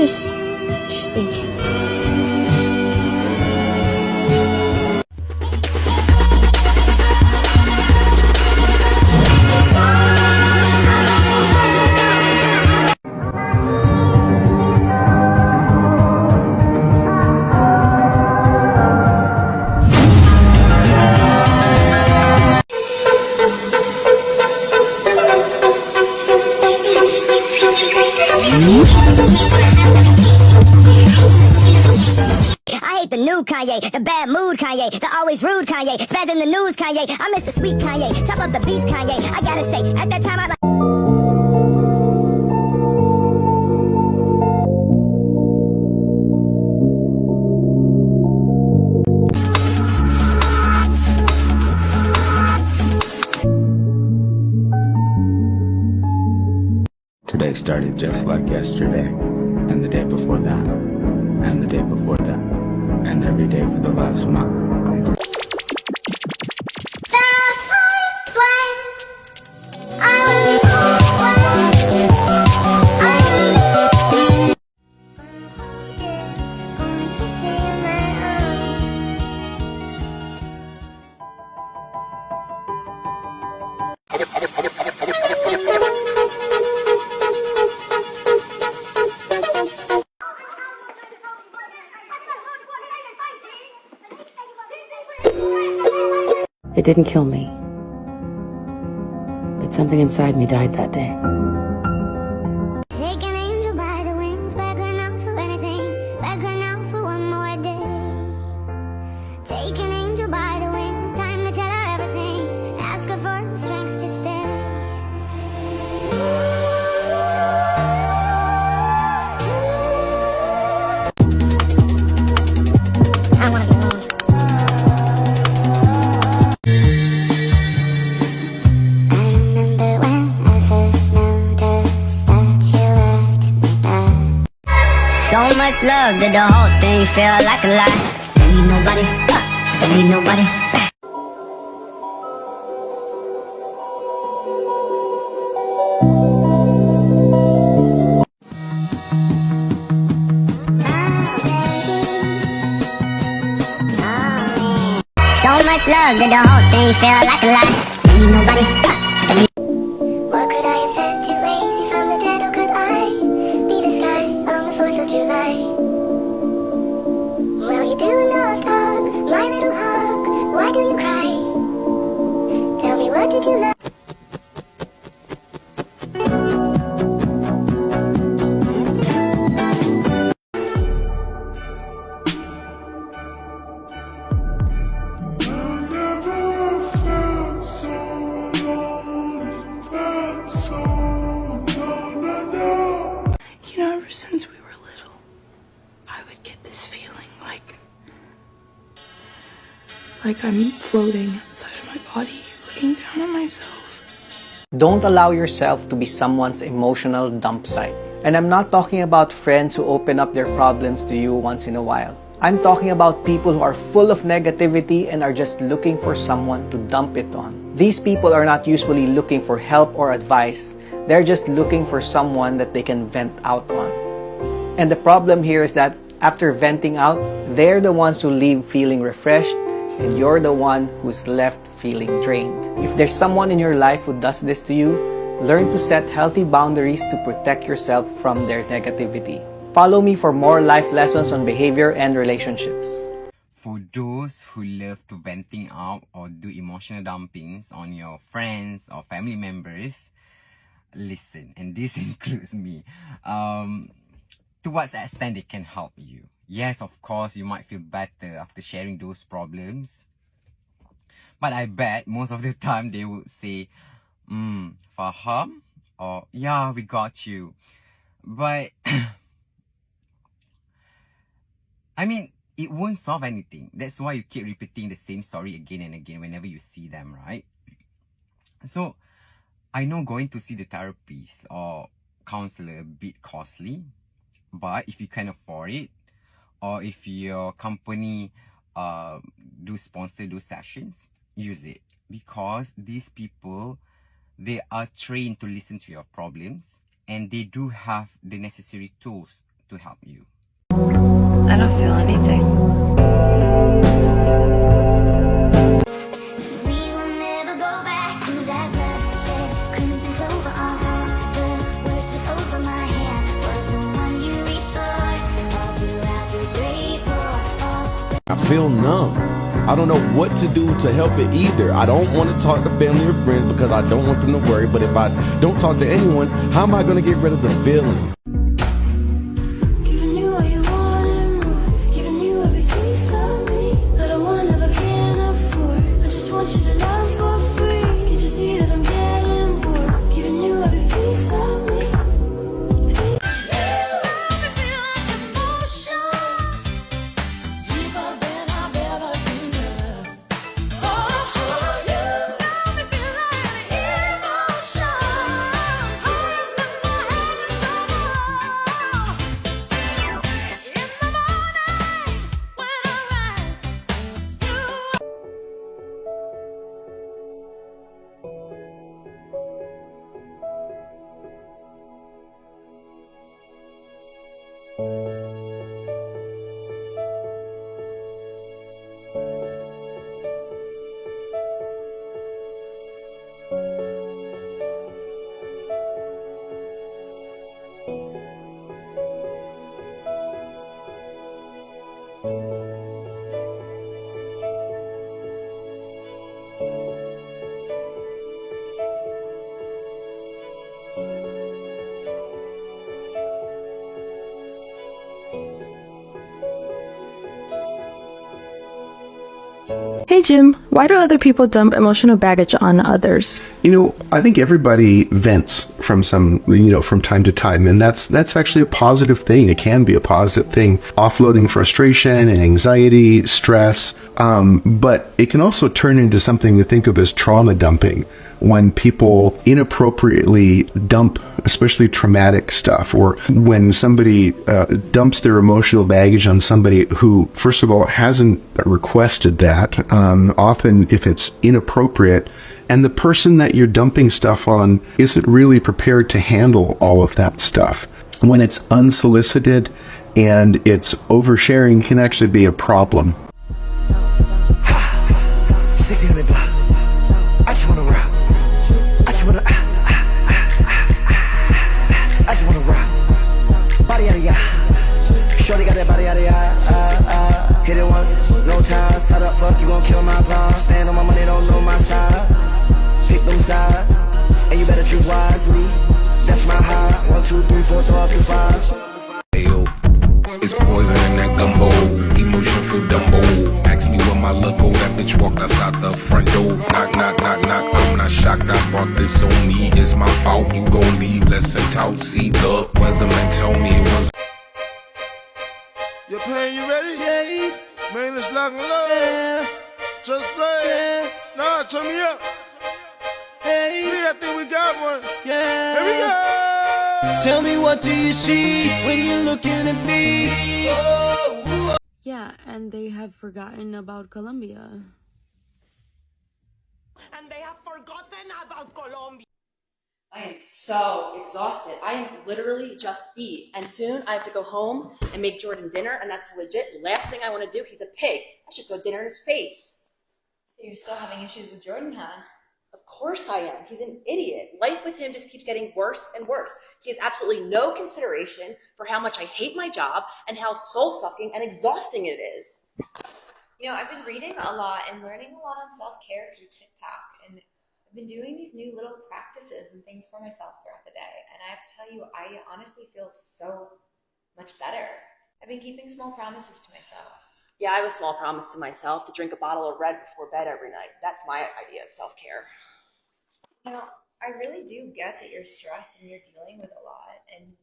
just think. I hate the new Kanye, the bad mood Kanye, the always rude Kanye, spaz in the news Kanye. I miss the sweet Kanye, chop up the beats Kanye. I gotta say, at that time I like. Today started just like yesterday, and the day before that, and the day before that, and every day for the last month. It didn't kill me, but something inside me died that day. Take an angel by the wings, beg her not for anything, beg her not for one more day. Take an angel by the wings, time to tell her everything, ask her for the strength to stay. I wanna be alone. I remember when I first noticed that you liked me back. So much love that the whole thing felt like a lie. Don't need nobody, don't need nobody. So much love that the whole thing felt like a lie. Don't need nobody, don't need. What could I have said to raise you from the dead? Or could I be the sky on the 4th of July? Well, you do enough talk, my little hawk. Why do you cry? Tell me, what did you love? You know, ever since we were little, I would get this feeling like I'm floating inside of my body, looking down at myself. Don't allow yourself to be someone's emotional dump site. And I'm not talking about friends who open up their problems to you once in a while. I'm talking about people who are full of negativity and are just looking for someone to dump it on. These people are not usually looking for help or advice. They're just looking for someone that they can vent out on. And the problem here is that after venting out, they're the ones who leave feeling refreshed, and you're the one who's left feeling drained. If there's someone in your life who does this to you, learn to set healthy boundaries to protect yourself from their negativity. Follow me for more life lessons on behavior and relationships. For those who love to venting out or do emotional dumpings on your friends or family members, listen, and this includes me. To what extent it can help you? Yes, of course, you might feel better after sharing those problems. But I bet most of the time they would say, faham? Or, yeah, we got you. But, I mean, it won't solve anything. That's why you keep repeating the same story again and again whenever you see them, right? So, I know going to see the therapist or counselor a bit costly, but if you can afford it, or if your company do sponsor those sessions, use it. Because these people, they are trained to listen to your problems, and they do have the necessary tools to help you. I don't feel anything. We will never go back to that bloodshed, crimson clover. The worst was over my head, was the one you reached for. All throughout the great war. I feel numb. I don't know what to do to help it either. I don't want to talk to family or friends because I don't want them to worry. But if I don't talk to anyone, how am I going to get rid of the feeling? Giving you all you want and more, giving you every piece of me that I want, never can afford. I just want you to love for free. Can't you see that I'm getting bored? Giving you every piece of me. Hey Jim, why do other people dump emotional baggage on others? You know, I think everybody vents from from time to time, and that's actually a positive thing. It can be a positive thing, offloading frustration and anxiety, stress, but it can also turn into something we think of as trauma dumping, when people inappropriately dump, especially traumatic stuff, or when somebody dumps their emotional baggage on somebody who, first of all, hasn't requested that, often if it's inappropriate, and the person that you're dumping stuff on isn't really prepared to handle all of that stuff. When it's unsolicited and it's oversharing, can actually be a problem. 1600 block. I just wanna rock. I just wanna I just wanna rock. Body out of ya. Shorty got that body out of ya. Hit it once, no time. Side up, fuck, you gon' kill my vibe. Stand on my money, don't know my size. Pick them sides, and you better choose wisely. That's my high. 1, 2, 3, 4, throw up your 5. Ayo, it's poison in that gumbo. Emotion feel Dumbo. Ask me where my luck go. That bitch walked outside the front door. Knock, knock, knock, knock. I'm not shocked. I brought this on me. It's my fault. You gon' leave. Let's talk. See the weatherman told me it was. Your pain, you ready? Yeah. Man, it's lock and load. Yeah. Just play. Yeah. Nah, turn me up. Hey. I think we got one. Yeah. Here we go. Tell me, what do you see when you're looking at me? Yeah, and they have forgotten about Colombia. And they have forgotten about Colombia. I am so exhausted. I am literally just beat. And soon I have to go home and make Jordan dinner, and that's legit last thing I want to do. He's a pig. I should throw dinner in his face. So you're still having issues with Jordan, huh? Of course I am. He's an idiot. Life with him just keeps getting worse and worse. He has absolutely no consideration for how much I hate my job and how soul-sucking and exhausting it is. You know, I've been reading a lot and learning a lot on self-care through TikTok, and I've been doing these new little practices and things for myself throughout the day, and I have to tell you, I honestly feel so much better. I've been keeping small promises to myself. Yeah, I have a small promise to myself to drink a bottle of red before bed every night. That's my idea of self-care. You know, I really do get that you're stressed and you're dealing with a lot, and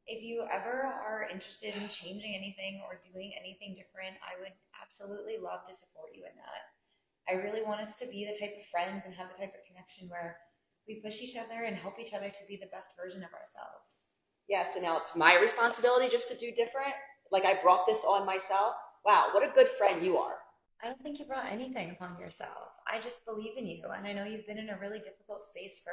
if you ever are interested in changing anything or doing anything different, I would absolutely love to support you in that. I really want us to be the type of friends and have the type of connection where we push each other and help each other to be the best version of ourselves. Yeah, so now it's my responsibility just to do different? Like I brought this on myself? Wow, what a good friend you are. I don't think you brought anything upon yourself. I just believe in you, and I know you've been in a really difficult space for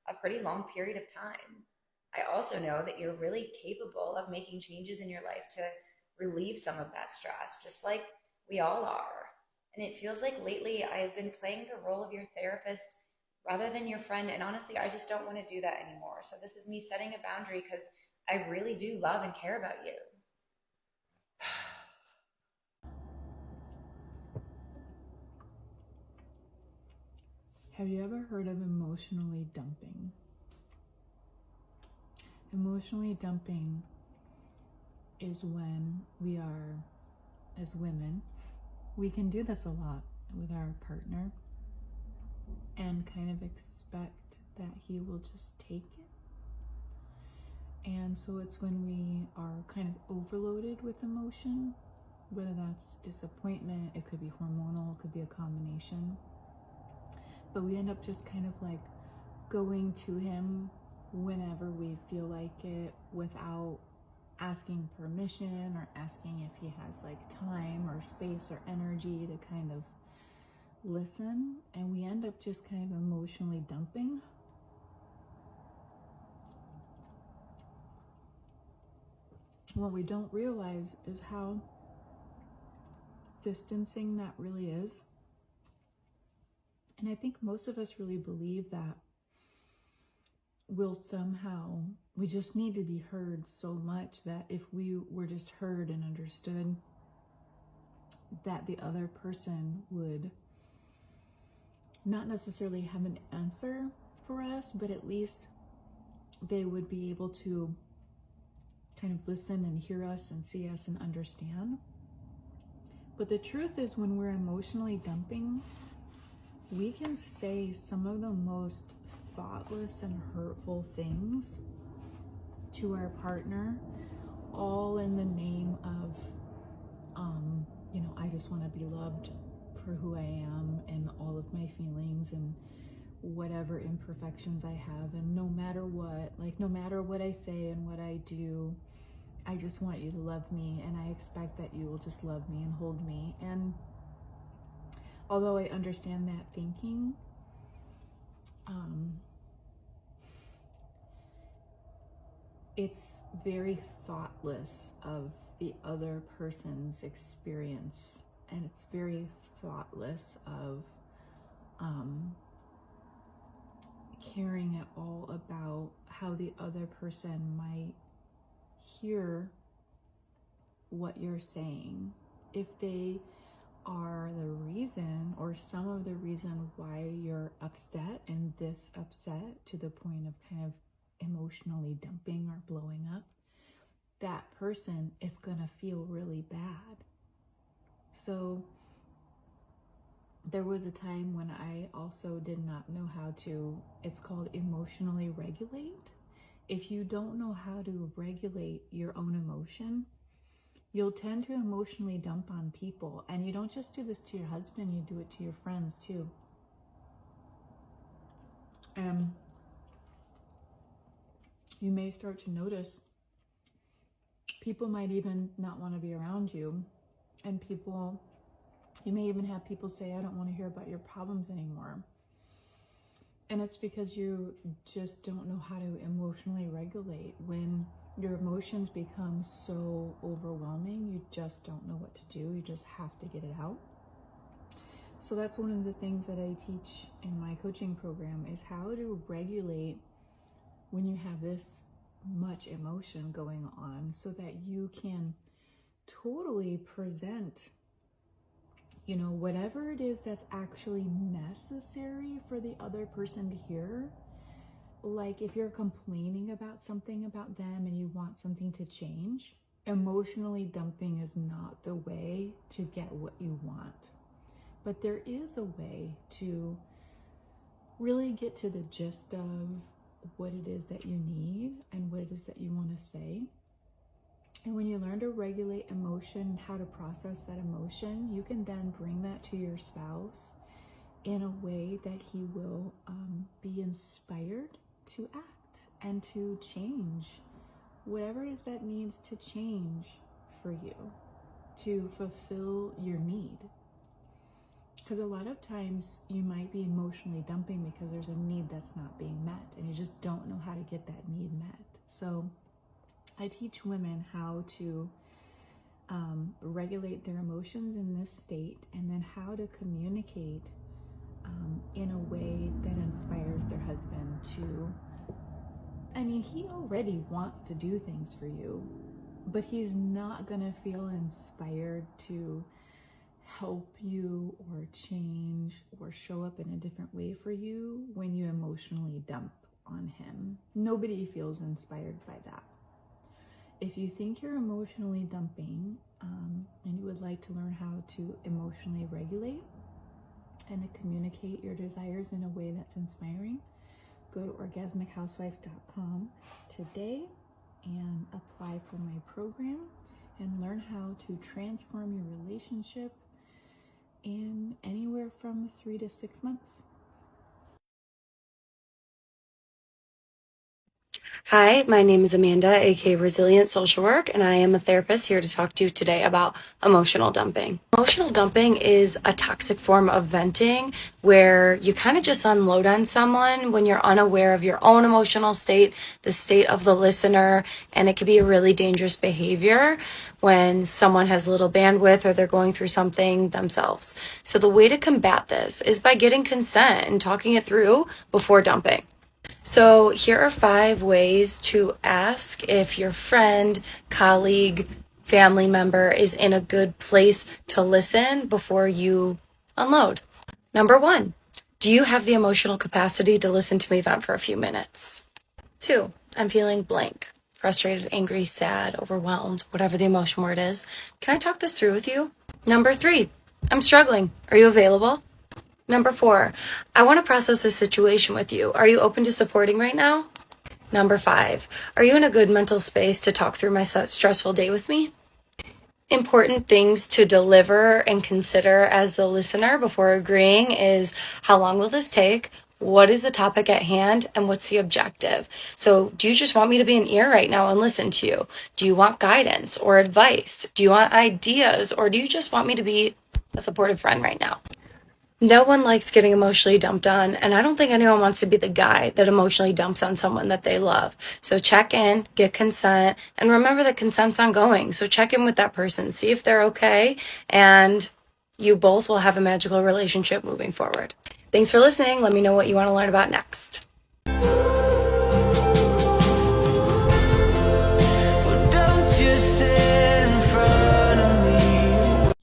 a pretty long period of time. I also know that you're really capable of making changes in your life to relieve some of that stress, just like we all are. And it feels like lately I've been playing the role of your therapist rather than your friend. And honestly, I just don't want to do that anymore. So this is me setting a boundary because I really do love and care about you. Have you ever heard of emotionally dumping? Emotionally dumping is when we are, as women, we can do this a lot with our partner and kind of expect that he will just take it. And so it's when we are kind of overloaded with emotion, whether that's disappointment, it could be hormonal, it could be a combination. But we end up just kind of like going to him whenever we feel like it without asking permission or asking if he has like time or space or energy to kind of listen. And we end up just kind of emotionally dumping. What we don't realize is how distancing that really is. And I think most of us really believe that we just need to be heard so much that if we were just heard and understood, that the other person would not necessarily have an answer for us, but at least they would be able to kind of listen and hear us and see us and understand. But the truth is, when we're emotionally dumping, we can say some of the most thoughtless and hurtful things to our partner, all in the name of, I just want to be loved for who I am and all of my feelings and whatever imperfections I have. And no matter what I say and what I do, I just want you to love me, and I expect that you will just love me and hold me. And although I understand that thinking, it's very thoughtless of the other person's experience, and it's very thoughtless of caring at all about how the other person might hear what you're saying. If they are the reason or some of the reason why you're upset and this upset to the point of kind of emotionally dumping or blowing up, that person is gonna feel really bad. So there was a time when I also did not know how to, it's called emotionally regulate. If you don't know how to regulate your own emotion, you'll tend to emotionally dump on people. And you don't just do this to your husband, you do it to your friends too. And you may start to notice people might even not want to be around you. And you may even have people say, I don't want to hear about your problems anymore. And it's because you just don't know how to emotionally regulate. When your emotions become so overwhelming, you just don't know what to do. You just have to get it out. So that's one of the things that I teach in my coaching program, is how to regulate when you have this much emotion going on, so that you can totally present, whatever it is that's actually necessary for the other person to hear. Like if you're complaining about something about them and you want something to change, emotionally dumping is not the way to get what you want. But there is a way to really get to the gist of what it is that you need and what it is that you want to say. And when you learn to regulate emotion, how to process that emotion, you can then bring that to your spouse in a way that he will be inspired to act and to change whatever it is that needs to change for you to fulfill your need. Because a lot of times you might be emotionally dumping because there's a need that's not being met and you just don't know how to get that need met. So I teach women how to regulate their emotions in this state, and then how to communicate in a way that inspires their husband to, I mean, he already wants to do things for you, but he's not gonna feel inspired to help you or change or show up in a different way for you when you emotionally dump on him. Nobody feels inspired by that. If you think you're emotionally dumping and you would like to learn how to emotionally regulate and to communicate your desires in a way that's inspiring, go to orgasmichousewife.com today and apply for my program and learn how to transform your relationship in anywhere from 3 to 6 months. Hi, my name is Amanda, aka Resilient Social Work, and I am a therapist here to talk to you today about emotional dumping. Emotional dumping is a toxic form of venting where you kind of just unload on someone when you're unaware of your own emotional state, the state of the listener, and it can be a really dangerous behavior when someone has little bandwidth or they're going through something themselves. So the way to combat this is by getting consent and talking it through before dumping. So here are 5 ways to ask if your friend, colleague, family member is in a good place to listen before you unload. Number 1, do you have the emotional capacity to listen to me vent for a few minutes? 2, I'm feeling blank, frustrated, angry, sad, overwhelmed, whatever the emotion word is. Can I talk this through with you? Number 3, I'm struggling. Are you available? Number 4, I want to process this situation with you. Are you open to supporting right now? Number 5, are you in a good mental space to talk through my stressful day with me? Important things to deliver and consider as the listener before agreeing is how long will this take? What is the topic at hand? And what's the objective? So do you just want me to be an ear right now and listen to you? Do you want guidance or advice? Do you want ideas? Or do you just want me to be a supportive friend right now? No one likes getting emotionally dumped on, and I don't think anyone wants to be the guy that emotionally dumps on someone that they love. So check in, get consent, and remember that consent's ongoing. So check in with that person, see if they're okay, and you both will have a magical relationship moving forward. Thanks for listening. Let me know what you want to learn about next.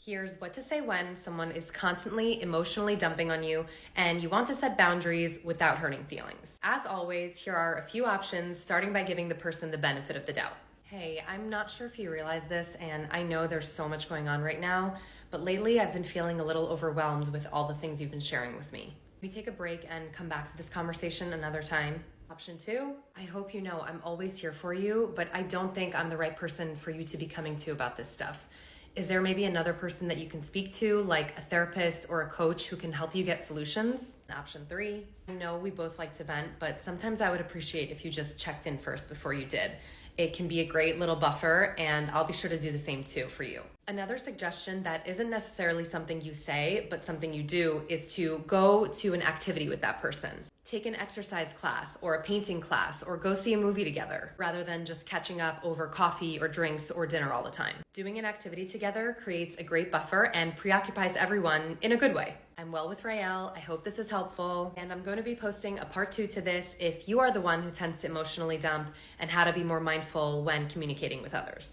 Here's what to say when someone is constantly emotionally dumping on you and you want to set boundaries without hurting feelings. As always, here are a few options, starting by giving the person the benefit of the doubt. Hey, I'm not sure if you realize this, and I know there's so much going on right now, but lately I've been feeling a little overwhelmed with all the things you've been sharing with me. We take a break and come back to this conversation another time. Option 2, I hope you know I'm always here for you, but I don't think I'm the right person for you to be coming to about this stuff. Is there maybe another person that you can speak to, like a therapist or a coach who can help you get solutions? Option 3, I know we both like to vent, but sometimes I would appreciate if you just checked in first before you did. It can be a great little buffer, and I'll be sure to do the same too for you. Another suggestion that isn't necessarily something you say, but something you do, is to go to an activity with that person. Take an exercise class or a painting class or go see a movie together rather than just catching up over coffee or drinks or dinner all the time. Doing an activity together creates a great buffer and preoccupies everyone in a good way. I'm well with Rael. I hope this is helpful. And I'm going to be posting a part 2 to this if you are the one who tends to emotionally dump and how to be more mindful when communicating with others.